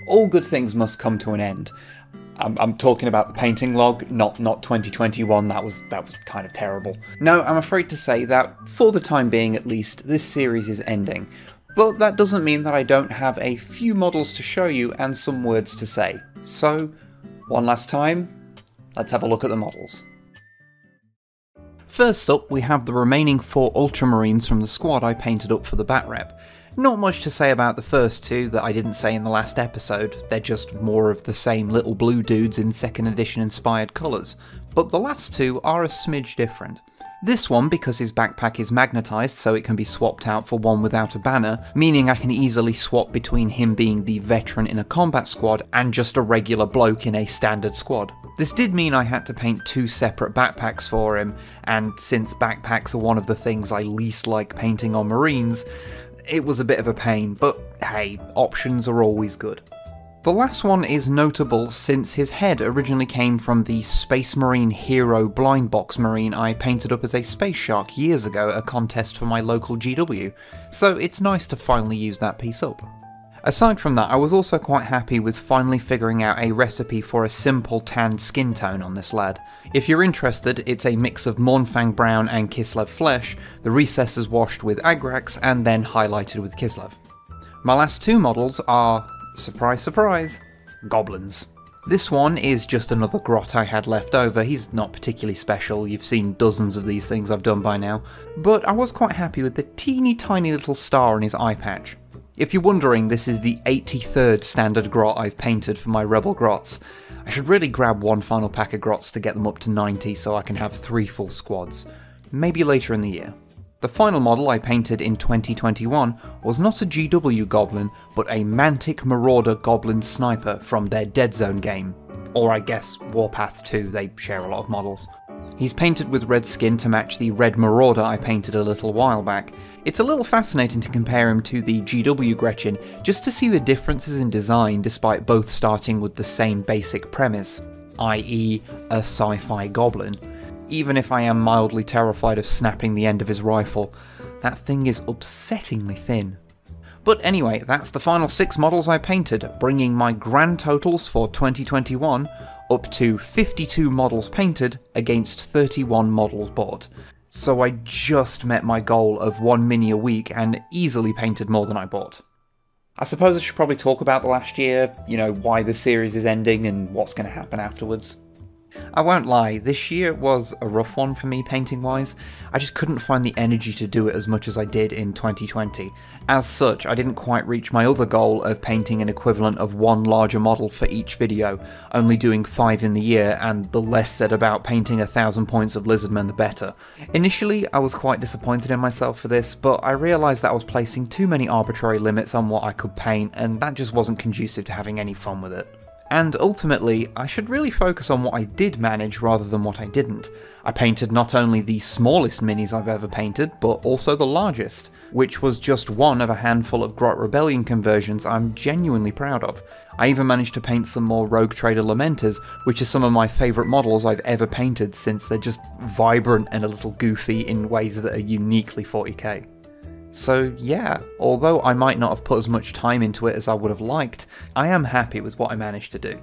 all good things must come to an end. I'm talking about the painting log, not 2021, that was kind of terrible. No, I'm afraid to say that, for the time being at least, this series is ending. But that doesn't mean that I don't have a few models to show you and some words to say. So, one last time, let's have a look at the models. First up, we have the remaining 4 Ultramarines from the squad I painted up for the Batrep. Not much to say about the first 2 that I didn't say in the last episode, they're just more of the same little blue dudes in 2nd edition inspired colours, but the last 2 are a smidge different. This one, because his backpack is magnetised so it can be swapped out for one without a banner, meaning I can easily swap between him being the veteran in a combat squad and just a regular bloke in a standard squad. This did mean I had to paint 2 separate backpacks for him, and since backpacks are one of the things I least like painting on Marines, it was a bit of a pain, but hey, options are always good. The last one is notable since his head originally came from the Space Marine Hero Blind Box Marine I painted up as a space shark years ago at a contest for my local GW, so it's nice to finally use that piece up. Aside from that, I was also quite happy with finally figuring out a recipe for a simple tanned skin tone on this lad. If you're interested, it's a mix of Mournfang Brown and Kislev Flesh, the recesses washed with Agrax and then highlighted with Kislev. My last 2 models are, surprise surprise, goblins. This one is just another grot I had left over. He's not particularly special, you've seen dozens of these things I've done by now, but I was quite happy with the teeny tiny little star on his eye patch. If you're wondering, this is the 83rd standard grot I've painted for my Rebel grots. I should really grab one final pack of grots to get them up to 90 so I can have 3 full squads. Maybe later in the year. The final model I painted in 2021 was not a GW Goblin, but a Mantic Marauder Goblin Sniper from their Dead Zone game. Or I guess Warpath 2, they share a lot of models. He's painted with red skin to match the Red Marauder I painted a little while back. It's a little fascinating to compare him to the GW Gretchen, just to see the differences in design despite both starting with the same basic premise, i.e. a sci-fi goblin. Even if I am mildly terrified of snapping the end of his rifle, that thing is upsettingly thin. But anyway, that's the final 6 models I painted, bringing my grand totals for 2021 up to 52 models painted against 31 models bought. So I just met my goal of 1 mini a week and easily painted more than I bought. I suppose I should probably talk about the last year, you know, why the series is ending and what's going to happen afterwards. I won't lie, this year was a rough one for me painting wise. I just couldn't find the energy to do it as much as I did in 2020. As such, I didn't quite reach my other goal of painting an equivalent of 1 larger model for each video, only doing 5 in the year, and the less said about painting 1,000 points of Lizardmen the better. Initially, I was quite disappointed in myself for this, but I realised that I was placing too many arbitrary limits on what I could paint, and that just wasn't conducive to having any fun with it. And ultimately, I should really focus on what I did manage rather than what I didn't. I painted not only the smallest minis I've ever painted, but also the largest, which was just one of a handful of Grot Rebellion conversions I'm genuinely proud of. I even managed to paint some more Rogue Trader Lamenters, which are some of my favourite models I've ever painted since they're just vibrant and a little goofy in ways that are uniquely 40k. So yeah, although I might not have put as much time into it as I would have liked, I am happy with what I managed to do.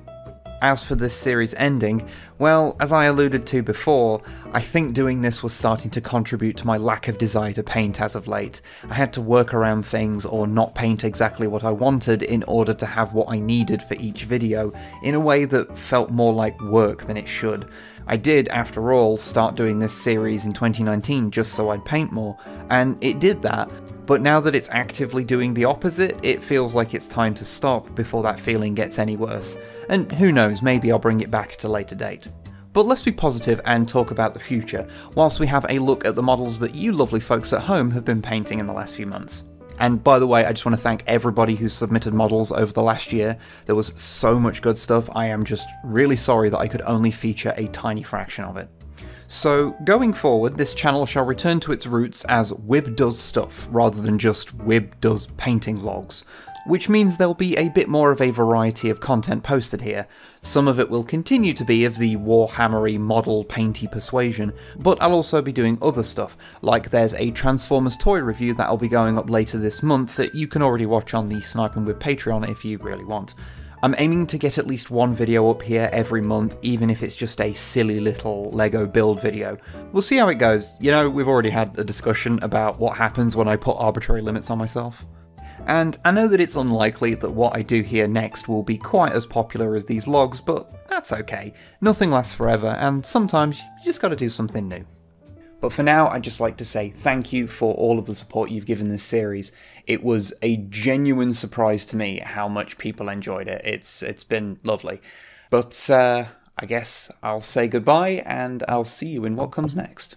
As for this series ending, well, as I alluded to before, I think doing this was starting to contribute to my lack of desire to paint as of late. I had to work around things or not paint exactly what I wanted in order to have what I needed for each video, in a way that felt more like work than it should. I did, after all, start doing this series in 2019 just so I'd paint more, and it did that, but now that it's actively doing the opposite, it feels like it's time to stop before that feeling gets any worse. And who knows, maybe I'll bring it back at a later date. But let's be positive and talk about the future, whilst we have a look at the models that you lovely folks at home have been painting in the last few months. And by the way, I just want to thank everybody who submitted models over the last year. There was so much good stuff, I am just really sorry that I could only feature a tiny fraction of it. So, going forward, this channel shall return to its roots as Wib Does Stuff, rather than just Wib Does Painting Logs, which means there'll be a bit more of a variety of content posted here. Some of it will continue to be of the Warhammery model painty persuasion, but I'll also be doing other stuff, like there's a Transformers toy review that'll be going up later this month that you can already watch on the Sniping with Patreon if you really want. I'm aiming to get at least one video up here every month, even if it's just a silly little LEGO build video. We'll see how it goes. You know, we've already had a discussion about what happens when I put arbitrary limits on myself. And I know that it's unlikely that what I do here next will be quite as popular as these logs, but that's okay. Nothing lasts forever, and sometimes you just gotta do something new. But for now, I'd just like to say thank you for all of the support you've given this series. It was a genuine surprise to me how much people enjoyed it. It's been lovely. But I guess I'll say goodbye, and I'll see you in what comes next.